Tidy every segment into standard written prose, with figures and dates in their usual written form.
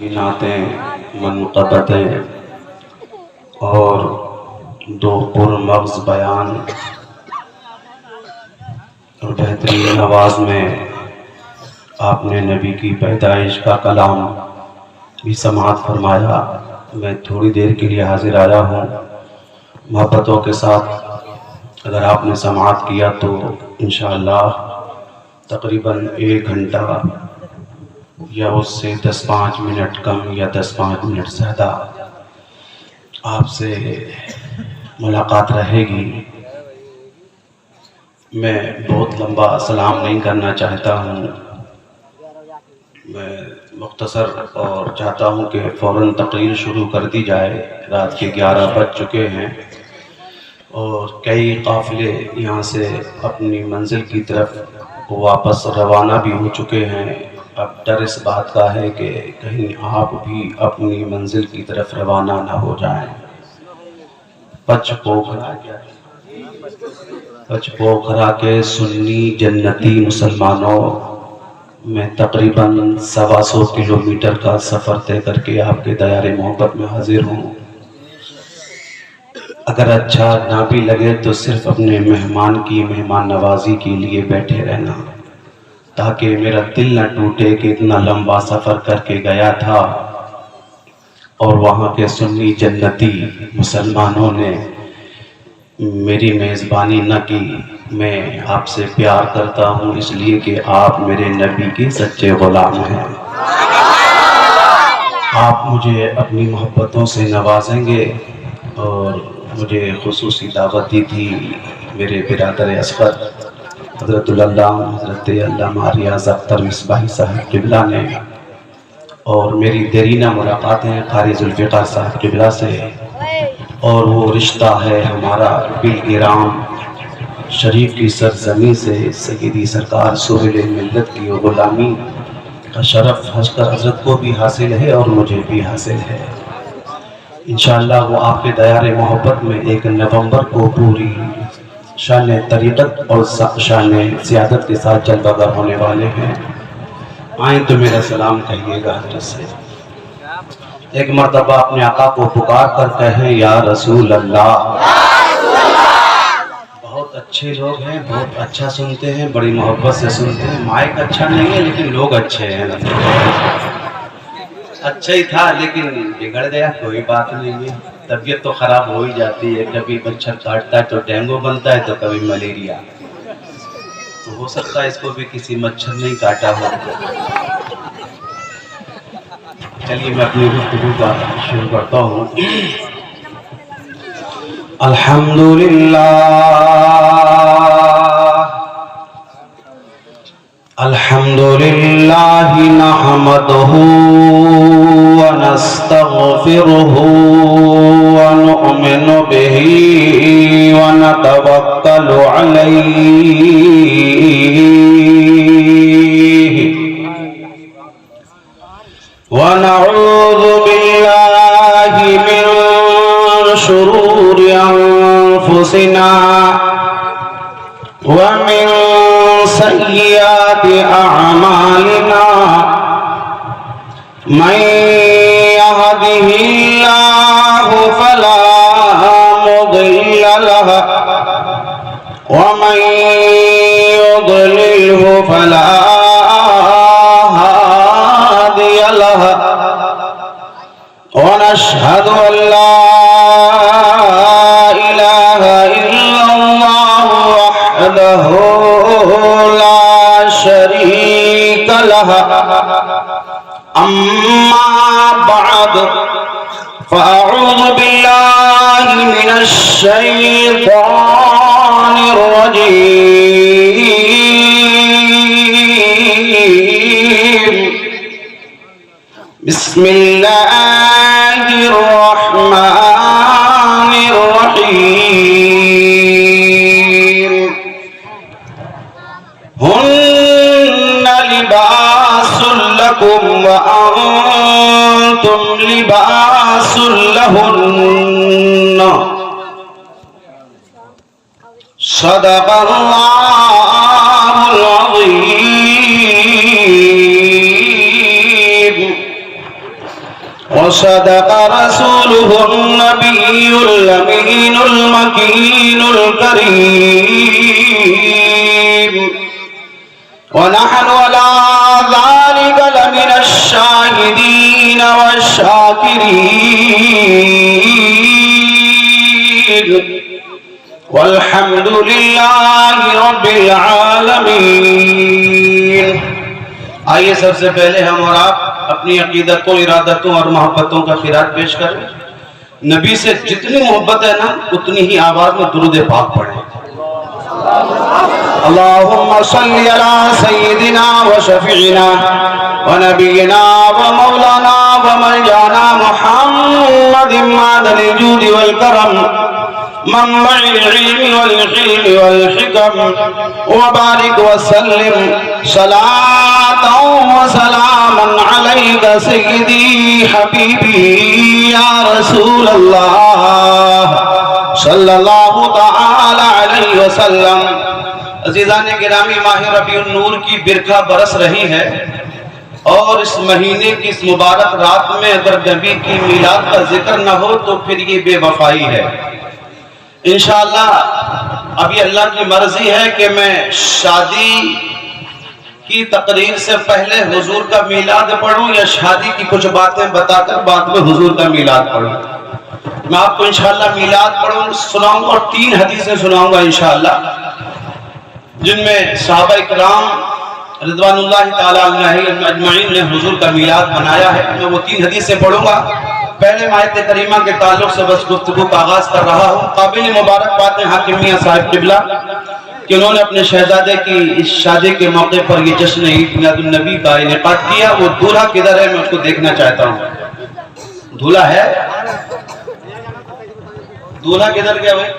نعتیں منقبتیں اور دو پرمغز بیان اور بہترین آواز میں آپ نے نبی کی پیدائش کا کلام بھی سماعت فرمایا۔ میں تھوڑی دیر کے لیے حاضر آیا ہوں، محبتوں کے ساتھ اگر آپ نے سماعت کیا تو انشاءاللہ تقریباً 1 گھنٹہ یا اس سے 10-5 منٹ کم یا 10-5 منٹ زیادہ آپ سے ملاقات رہے گی۔ میں بہت لمبا سلام نہیں کرنا چاہتا ہوں، میں مختصر اور چاہتا ہوں کہ فوراً تقریر شروع کر دی جائے۔ رات کے 11 بج چکے ہیں اور کئی قافلے یہاں سے اپنی منزل کی طرف واپس روانہ بھی ہو چکے ہیں۔ اب ڈر اس بات کا ہے کہ کہیں آپ بھی اپنی منزل کی طرف روانہ نہ ہو جائیں۔ پچ پوکھرا کے سنی جنتی مسلمانوں، میں تقریباً 125 کلومیٹر کا سفر طے کر کے آپ کے دائرے محبت میں حاضر ہوں۔ اگر اچھا نہ بھی لگے تو صرف اپنے مہمان کی مہمان نوازی کے لیے بیٹھے رہنا، تاکہ میرا دل نہ ٹوٹے کہ اتنا لمبا سفر کر کے گیا تھا اور وہاں کے سنی جنتی مسلمانوں نے میری میزبانی نہ کی۔ میں آپ سے پیار کرتا ہوں اس لیے کہ آپ میرے نبی کے سچے غلام ہیں۔ آپ مجھے اپنی محبتوں سے نوازیں گے اور مجھے خصوصی دعوت دی تھی میرے برادر اصغر حضرت العلامہ حضرت علامہ ریاض اختر مصباحی صاحب قبلہ نے، اور میری دیرینہ ملاقاتیں قاری ذوالفقار صاحب قبلہ سے، اور وہ رشتہ ہے ہمارا بالگرام شریف کی سرزمین سے سیدی سرکار سہیل ملت کی غلامی کا شرف حضرت کو بھی حاصل ہے اور مجھے بھی حاصل ہے۔ انشاءاللہ وہ آپ کے دائرے محبت میں 1 نومبر کو پوری شان طریقت اور شان سیادت کے ساتھ جلوہ گر ہونے والے ہیں۔ آئیں تو میرا سلام کہیے گا حضرت سے۔ ایک مرتبہ اپنے آقا کو پکار کر کہیں یا رسول اللہ۔ بہت اچھے لوگ ہیں، بہت اچھا سنتے ہیں، بڑی محبت سے سنتے ہیں۔ مائک اچھا نہیں ہے لیکن لوگ اچھے ہیں۔ اچھا ہی تھا لیکن بگڑ گیا، کوئی بات نہیں ہے، طبیعت تو خراب ہو ہی جاتی ہے، کبھی مچھر کاٹتا ہے تو ڈینگو بنتا ہے تو کبھی ملیریا، تو ہو سکتا ہے اس کو بھی کسی مچھر نہیں کاٹا ہو۔ چلیے میں اپنی گفتگو کا شروع کرتا ہوں۔ الحمدللہ الحمدللہ نحمدہ ونستغفرہ ونؤمن بہ ونتوکل علیہ ونعوذ باللہ من شرور انفسنا ومن سیئات اعمالنا، من يهده الله فلا مضل له ومن يضلله فلا هادي له، ونشهد أن لا إله إلا الله وحده لا شريك له، أما بعد فأعوذ بالله من الشيطان الرجيم، بسم الله الرحمن الرحيم، هن لباس لكم وأنتم لباس لهن، صدق الله العظيم۔ وصدق رسوله النبي الأمين المكين الكريم ونحن على ذلك لمن الشاهدين والشاكرين والحمد لله رب العالمین۔ آئیے سب سے پہلے ہم اور آپ اپنی عقیدتوں، ارادتوں اور محبتوں کا خراج پیش کریں۔ نبی سے جتنی محبت ہے نا اتنی ہی آواز میں درود پاک پڑھیں۔ اللہم صلی علی سیدنا و شفیعنا و نبینا و مولانا و ملجانا محمد معدن الجود والکرم منبع العلم والحلم والحکم وبارک وسلم صلاة وسلاما علیک سیدی حبیبی یا رسول اللہ صلی اللہ تعالی علیہ وسلم۔ عزیزان گرامی، ماہ ربیع النور کی برکھا برس رہی ہے اور اس مہینے کی اس مبارک رات میں اگر نبی کی میلاد کا ذکر نہ ہو تو پھر یہ بے وفائی ہے۔ انشاءاللہ ابھی اللہ کی مرضی ہے کہ میں شادی کی تقریر سے پہلے حضور کا میلاد پڑھوں یا شادی کی کچھ باتیں بتا کر بعد میں حضور کا میلاد پڑھوں۔ میں آپ کو انشاءاللہ میلاد پڑھوں سناؤں گا اور 3 حدیثیں سناؤں گا انشاءاللہ، جن میں صحابہ اکرام رضوان اللہ تعالی علیہم اجمعین نے حضور کا میلاد منایا ہے۔ میں وہ 3 حدیثیں پڑھوں گا۔ پہلے آیت کریمہ کے تعلق سے بس گفتگو کا آغاز کر رہا ہوں۔ قابل مبارک بات ہے حاکم میاں صاحب قبلہ کہ انہوں نے اپنے شہزادے کی اس شادی کے موقع پر یہ جشن عید میلاد النبی کا انعقاد کیا۔ وہ دولہا کدھر ہے میں اس کو دیکھنا چاہتا ہوں۔ دولہا ہے؟ دولہا کدھر گیا بھائی؟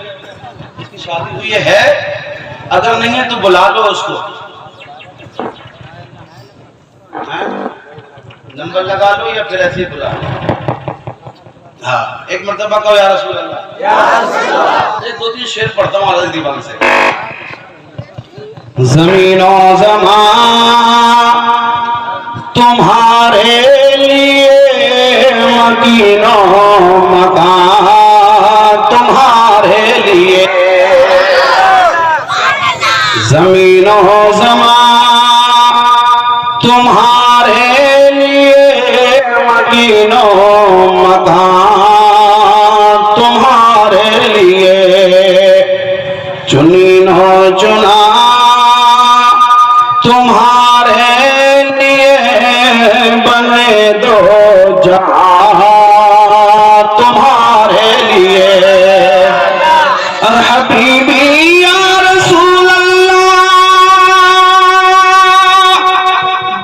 اس کی شادی ہوئی ہے؟ اگر نہیں ہے تو بلا لو اس کو، نمبر لگا لو یا پھر ایسے ہی بلا لو۔ ہاں ایک مرتبہ کہو یا رسول اللہ۔ یا رسول اللہ۔ ایک 2-3 شعر پڑھتا ہوں حضرت دیوان سے۔ زمین و زمان تمہارے لیے، مکین و مکان تمہارے لیے، زمین و زمان تمہارے لیے، مکین و مکان تمہارے لیے، چنین و چنا تمہارے لیے، بنے دو جہاں تمہارے لیے، اور حبیبی یا رسول اللہ،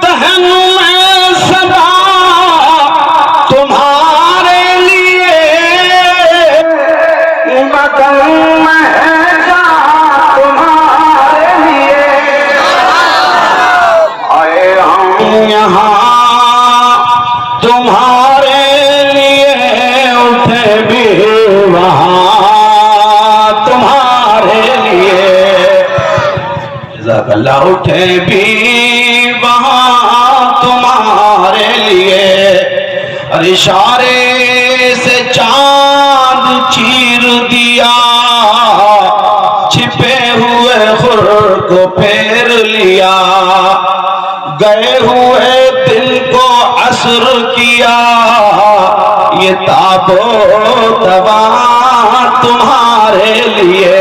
دہن میں صدا تمہارے لیے، مکن میں جان تمہارے لیے، آئے ہم یہاں تمہارے لیے، اٹھے بھی وہاں تمہارے لیے، جزاک اللہ، اٹھے بھی وہاں تمہارے لیے، اور اشارے سے چاند چیر دیا، چھپے ہوئے خور کو پھیر لیا، گئے ہوئے دل کو عصر کیا، یہ تاب و تواں تمہارے لیے،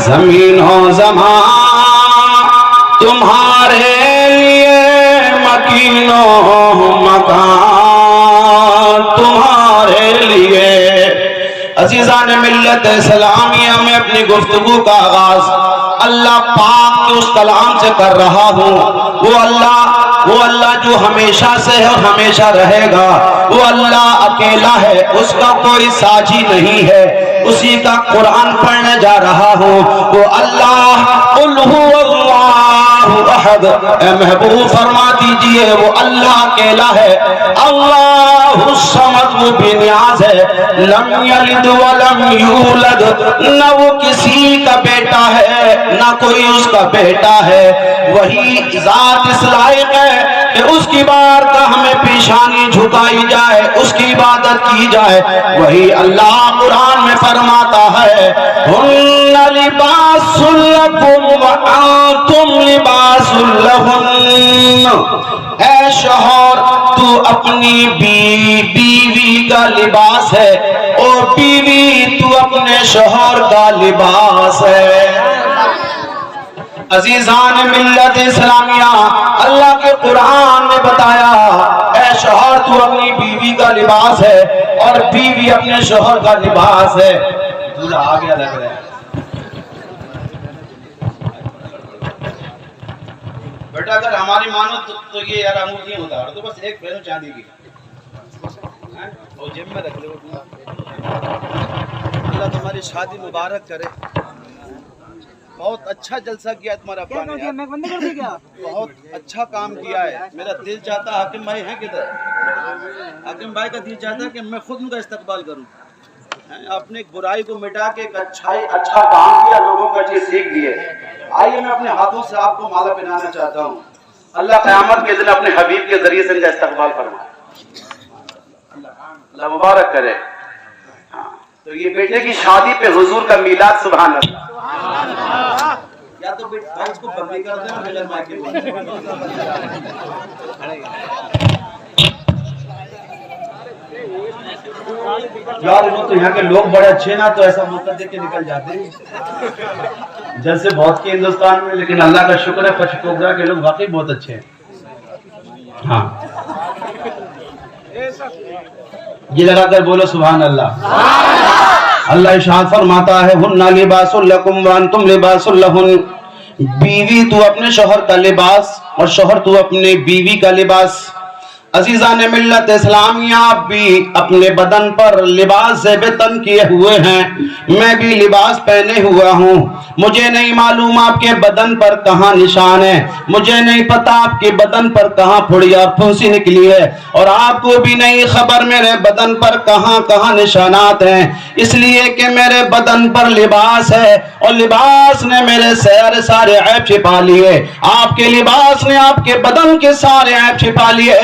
زمین و زمان تمہارے لیے، مکین و مکان تمہارے لیے۔ عزیزان ملت اسلامیہ میں اپنی گفتگو کا آغاز اللہ پاک کے اس کلام سے کر رہا ہوں۔ وہ اللہ جو ہمیشہ سے ہے اور ہمیشہ رہے گا، وہ اللہ اکیلا ہے، اس کا کوئی ساجی نہیں ہے، اسی کا قرآن پڑھنے جا رہا ہوں۔ وہ اللہ قل هو اللہ احد، اے محبوب فرما دیجئے وہ اللہ اکیلا ہے، اللہ الصمد، وہ بے نیاز ہے، لم یلد ولم یولد، نہ وہ کسی کا بیٹا ہے نہ کوئی اس کا بیٹا ہے، وہی ذات اس لائق ہے کہ اس کی بارگاہ میں پیشانی جھکائی جائے، اس کی عبادت کی جائے۔ وہی اللہ قرآن میں فرماتا ہے ہن لباس لکم وانتم لباس لہن، اے شوہر تو اپنی بیوی کا لباس ہے اور بیوی تو اپنے شوہر کا لباس ہے۔ عزیزان ملت اسلامیہ، اللہ کے قرآن نے بتایا اے شوہر تو اپنی بیوی کا لباس ہے اور بیوی اپنے شوہر کا لباس ہے۔ پورا آ گیا لگ رہا ہے بیٹا، اگر ہماری مانو تو یہ یار امور نہیں ہوتا، تو بس ایک پہنو چاندی کی اور جیب میں رکھ لو۔ اللہ تمہاری شادی مبارک کرے۔ بہت اچھا جلسہ کیا تمہارا ابا نے، بہت اچھا کام کیا ہے۔ میرا دل چاہتا حاکم بھائی ہیں کدھر، حاکم بھائی کا دل چاہتا ہے کہ میں خود ان کا استقبال کروں۔ آپ نے ایک برائی کو مٹا کے ایک اچھا کام کیا، لوگوں کو اچھی سیکھ دی ہے۔ آئیے میں اپنے ہاتھوں سے آپ کو مالا پہنانا چاہتا ہوں۔ اللہ قیامت کے دن اپنے حبیب کے ذریعے سے ان کا استقبال فرمائے، اللہ مبارک کرے۔ تو یہ بیٹے کی شادی پہ حضور کا میلاد، سبحان اللہ۔ یا تو بیٹا اس کو بندی کر دیں ملن مائی کے یار، انہوں تو یہاں کے لوگ بڑے اچھے نا، تو ایسا موقع دے کے نکل جاتے ہیں جیسے بہت کے ہندوستان میں، لیکن اللہ کا شکر ہے پشکوگرا کے لوگ واقعی بہت اچھے ہیں۔ ہاں یہ لگا کر بولو سبحان اللہ۔ اللہ ارشاد فرماتا ہے ہن لباس لکم وانتم لباس لہن، بیوی تو اپنے شوہر کا لباس اور شوہر تو اپنے بیوی کا لباس۔ عزیزان ملت اسلامیہ، آپ بھی اپنے بدن پر لباس زیب تن کیے ہوئے ہیں، میں بھی لباس پہنے ہوا ہوں۔ مجھے نہیں معلوم آپ کے بدن پر کہاں نشان ہے، مجھے نہیں پتا آپ کے بدن پر کہاں پھڑی اور پھنسی نکلی ہے، اور آپ کو بھی نہیں خبر میرے بدن پر کہاں کہاں نشانات ہیں، اس لیے کہ میرے بدن پر لباس ہے اور لباس نے میرے سارے عیب چھپا لیے، آپ کے لباس نے آپ کے بدن کے سارے عیب چھپا لیے۔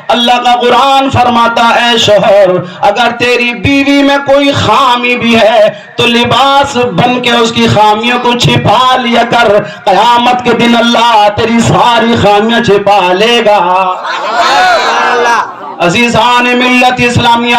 اللہ کا قرآن فرماتا ہے اے شوہر، اگر تیری بیوی میں کوئی خامی بھی ہے تو لباس بن کے اس کی خامیوں کو چھپا لیا کر، قیامت کے دن اللہ تیری ساری خامیاں چھپا لے گا۔ عزیزان ملت اسلامیہ،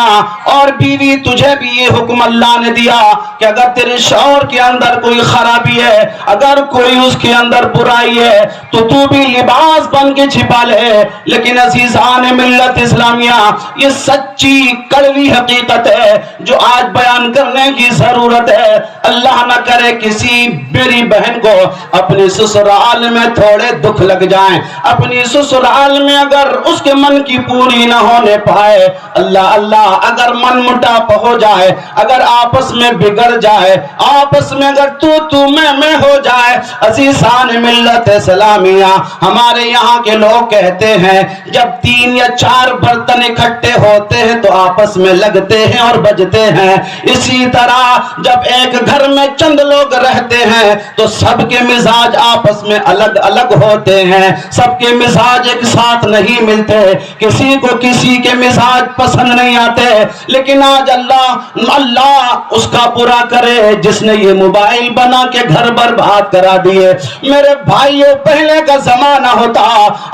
اور بیوی تجھے بھی یہ حکم اللہ نے دیا کہ اگر تیرے شوہر کے اندر کوئی خرابی ہے، اگر کوئی اس کے اندر برائی ہے تو بھی لباس بن کے چھپا لے۔ لیکن عزیزان ملت اسلامیہ، یہ سچی کڑوی حقیقت ہے جو آج بیان کرنے کی ضرورت ہے۔ اللہ نہ کرے کسی میری بہن کو اپنی سسرال میں تھوڑے دکھ لگ جائیں، اپنی سسرال میں اگر اس کے من کی پوری نہ ہونے پائے، اللہ اگر من مٹاپ ہو جائے، اگر آپس میں بگڑ جائے، آپس میں اگر تو میں ہو جائے۔ عزیزان ملت اسلامیہ، ہمارے یہاں کے لوگ کہتے ہیں جب 3 یا 4 برتن اکٹھے ہوتے ہیں تو آپس میں لگتے ہیں اور بجتے ہیں، اسی طرح جب ایک گھر میں چند لوگ رہتے ہیں تو سب کے مزاج آپس میں الگ الگ ہوتے ہیں، سب کے مزاج ایک ساتھ نہیں ملتے، کسی کو کسی کے مزاج پسند نہیں آتے۔ لیکن آج اللہ اس کا برا کرے جس نے یہ موبائل بنا کے گھر برباد کرا دیے۔ میرے بھائیوں، پہلے کا زمانہ ہوتا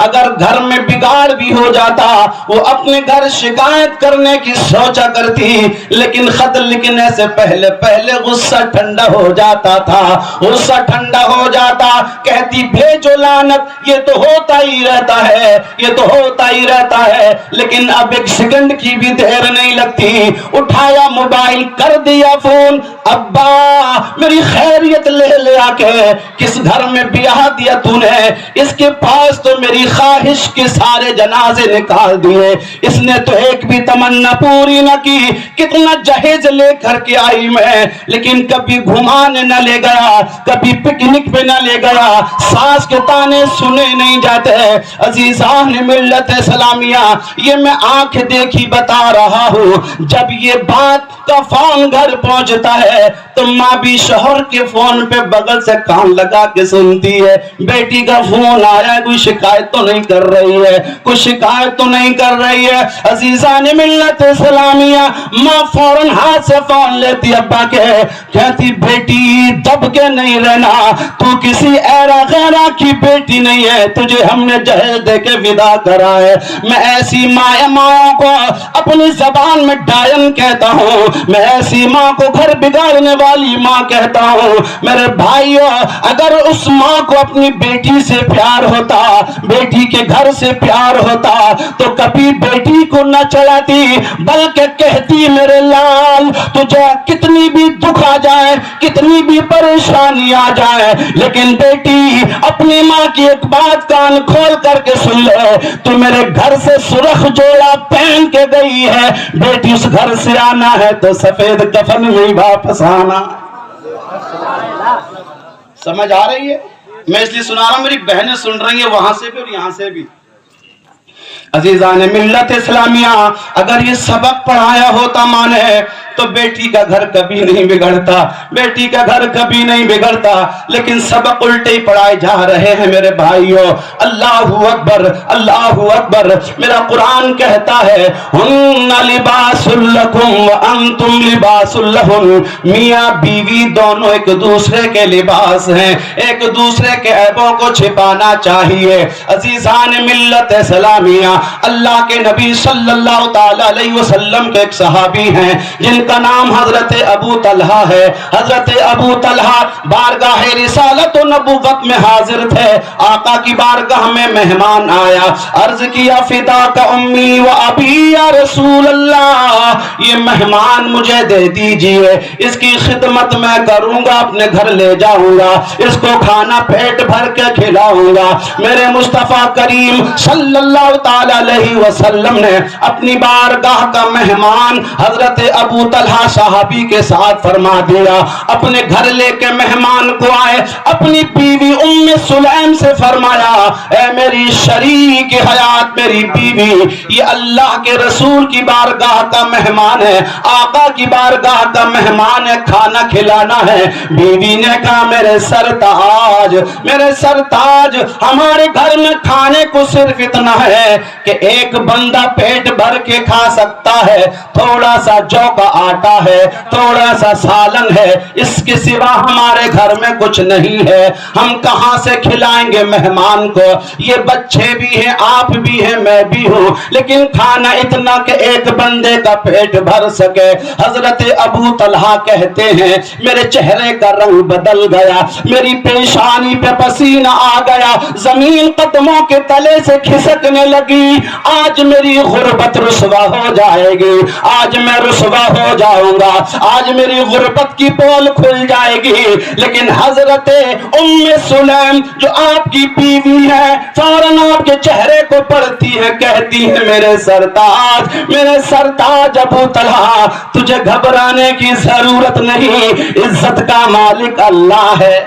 اگر گھر میں بگاڑ بھی ہو جاتا وہ اپنے گھر شکایت کرنے کی سوچا کرتی، لیکن خط لکھنے سے پہلے غصہ ٹھنڈا ہو جاتا تھا، غصہ ٹھنڈا ہو جاتا، کہتی بھیجو لعنت، یہ تو ہوتا ہی رہتا ہے، یہ تو ہوتا ہی رہتا ہے۔ لیکن اب ایک سیکنڈ کی بھی دیر نہیں لگتی، اٹھایا موبائل، کر دیا فون، ابا میری خیریت لے آ کے کس گھر میں بیاہ دیا تو نے، اس کے پاس تو میری خواہش کے سارے جنازے نکال دیے، اس نے تو ایک بھی تمنا پوری نہ کی، کتنا جہیز لے کر کے آئی میں، لیکن کبھی گھمانے نہ لے گیا، کبھی پکنک پہ نہ لے گیا، ساس کے تانے سنے نہیں جاتے۔ عزیزان ملت اسلامیہ، یہ میں آنکھ دیکھی بتا رہا ہوں، جب یہ بات کا فون گھر پہنچتا ہے تو ماں بھی شوہر کے فون پہ بغل سے کان لگا کے سنتی ہے، بیٹی کا فون آیا، کوئی شکایت تو نہیں کر رہی ہے، کوئی شکایت تو نہیں کر رہی ہے۔ عزیزان ملت اسلامیہ، ماں فوراً ہاتھ سے فون لیتی ابا کے، کہتی بیٹی دب کے نہیں رہنا، تو کسی ایرا غیرہ کی بیٹی نہیں ہے، تجھے ہم نے جہیز دے کے ودا کرا ہے۔ میں ایسی ماں کو اپنی زبان میں ڈائن کہتا ہوں، میں ایسی ماں کو گھر بگاڑنے والی ماں کہتا ہوں۔ میرے بھائیو، اگر اس ماں کو اپنی بیٹی سے پیار ہوتا، بیٹی کے گھر سے پیار ہوتا، تو کبھی بیٹی کو نہ چڑھاتی، بلکہ کہتی میرے لال تجھے کتنی بھی دکھ آ جائے، کتنی بھی پریشانی آ جائے، لیکن بیٹی اپنی ماں کی ایک بات کان کھول کر کے سن لے، تو میرے گھر سے سرخ جوڑا پہن کے گئی ہے، بیٹی اس گھر سے آنا ہے تو سفید کفن میں واپس آنا۔ سمجھ آ رہی ہے؟ میں اس لیے سنا رہا ہوں، میری بہنیں سن رہی ہیں وہاں سے بھی اور یہاں سے بھی۔ عزیزان ملت اسلامیہ، اگر یہ سبق پڑھایا ہوتا ماں نے تو بیٹی کا گھر کبھی نہیں بگڑتا، بیٹی کا گھر کبھی نہیں بگڑتا، لیکن سبق الٹے ہی پڑھائے جا رہے ہیں میرے بھائیوں۔ اللہ اکبر، اللہ اکبر۔ میرا قرآن کہتا ہے ہن لباس لکم وانتم لباس لہن، میاں بیوی دونوں ایک دوسرے کے لباس ہیں، ایک دوسرے کے عیبوں کو چھپانا چاہیے۔ عزیزان ملت اسلامیہ، اللہ کے نبی صلی اللہ تعالی علیہ وسلم کے ایک صحابی ہیں جن کا نام حضرت ابو طلحہ ہے۔ حضرت ابو طلحہ بارگاہ رسالت و نبوت میں حاضر تھے، آقا کی بارگاہ میں مہمان آیا، عرض کیا فداک امی و ابی یا رسول اللہ، یہ مہمان مجھے دے دیجئے، اس کی خدمت میں کروں گا، اپنے گھر لے جاؤں گا، اس کو کھانا پیٹ بھر کے کھلاؤں گا۔ میرے مصطفیٰ کریم صلی اللہ تعالی علیہ وسلم نے اپنی بارگاہ کا مہمان حضرت ابو طلحہ صحابی کے ساتھ فرما دیا، اپنے گھر لے کے مہمان کو آئے، اپنی بیوی ام سلیم سے فرمایا اے میری شریک حیات، میری بیوی، یہ اللہ کے رسول کی بارگاہ کا مہمان ہے، آقا کی بارگاہ کا مہمان ہے، کھانا کھلانا ہے۔ بیوی نے کہا میرے سرتاج، میرے سرتاج، ہمارے گھر میں کھانے کو صرف اتنا ہے کہ ایک بندہ پیٹ بھر کے کھا سکتا ہے، تھوڑا سا جو کا آٹا ہے، تھوڑا سا سالن ہے، اس کے سوا ہمارے گھر میں کچھ نہیں ہے، ہم کہاں سے کھلائیں گے مہمان کو؟ یہ بچے بھی ہیں، آپ بھی ہیں، میں بھی ہوں، لیکن کھانا اتنا کہ ایک بندے کا پیٹ بھر سکے۔ حضرت ابو طلحہ کہتے ہیں میرے چہرے کا رنگ بدل گیا، میری پیشانی پہ پسینہ آ گیا، زمین قدموں کے تلے سے کھسکنے لگی، آج میری غربت رسوا ہو جائے گی، آج میں رسوا ہو جاؤں گا، آج میری غربت کی پول کھل جائے گی۔ لیکن حضرت ام سلیم جو آپ کی بیوی ہے فوراً آپ کے چہرے کو پڑھتی ہے، کہتی ہے میرے سرتاج، میرے سرتاج ابو طلحہ، تجھے گھبرانے کی ضرورت نہیں، عزت کا مالک اللہ ہے،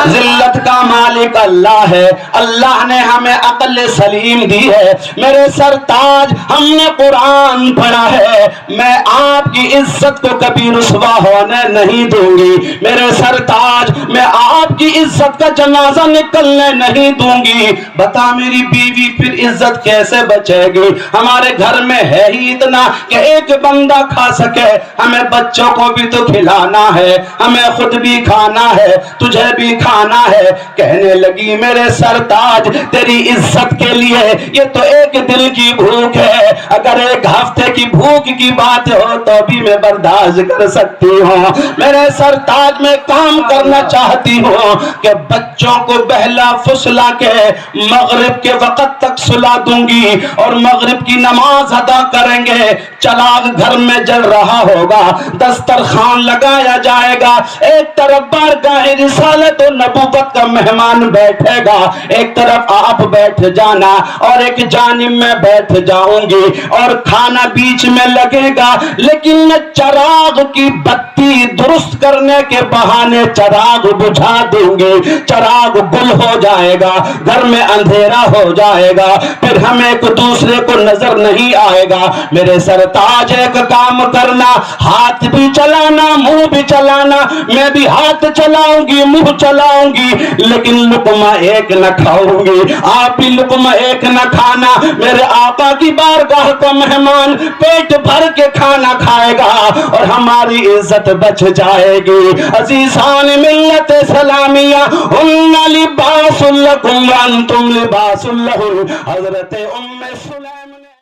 ذلت کا مالک اللہ ہے، اللہ نے ہمیں عقل سلیم دی ہے۔ میرے سرتاج، ہم نے قرآن پڑھا ہے، میں آپ کی عزت کو کبھی رسوا ہونے نہیں دوں گی، میرے سرتاج، میں آپ کی عزت کا جنازہ نکلنے نہیں دوں گی۔ بتا میری بیوی پھر عزت کیسے بچے گی؟ ہمارے گھر میں ہے ہی اتنا کہ ایک بندہ کھا سکے، ہمیں بچوں کو بھی تو کھلانا ہے، ہمیں خود بھی کھانا ہے، تجھے بھی کھانا ہے۔ کہنے لگی میرے سرتاج، تیری عزت کے لیے یہ تو ایک دل کی بھوک ہے، اگر ایک ہفتے کی بھوک کی بات ہو تو بھی میں برداشت کر سکتی ہوں۔ میرے سرتاج، میں کام کرنا چاہتی ہوں کہ بچوں کو بہلا فسلا کے مغرب کے وقت تک سلا دوں گی اور مغرب کی نماز ادا کریں گے، چراغ گھر میں جل رہا ہوگا، دسترخوان لگایا جائے گا، ایک طرف بارگاہ رسالت و نبوت کا مہمان بیٹھے گا، ایک طرف آپ بیٹھ جانا اور ایک جانب میں بیٹھ جاؤں گی، اور کھانا بیچ میں لگے گا، لیکن میں چراغ کی بتی درست کرنے کے بہانے چراغ بجھا دوں گی، چراغ گل ہو جائے گا، گھر میں اندھیرا ہو جائے گا، پھر ہم ایک دوسرے کو نظر نہیں آئے گا۔ میرے سرتاج ایک کام کرنا، ہاتھ بھی چلانا منہ بھی چلانا، میں بھی ہاتھ چلاؤں گی منہ چلاؤں گی، لیکن لقمہ ایک نہ کھاؤں گی، آپ بھی لقمہ ایک نہ کھانا۔ میرے آقا کی بارگاہ کا مہمان پیٹ بھر کے کھانا کھائے گا اور ہماری عزت بچ جائے گی۔ عزیزان ملت اسلامیہ، ہن لباس لکم وانتم لباس لہن، حضرت ام سلیم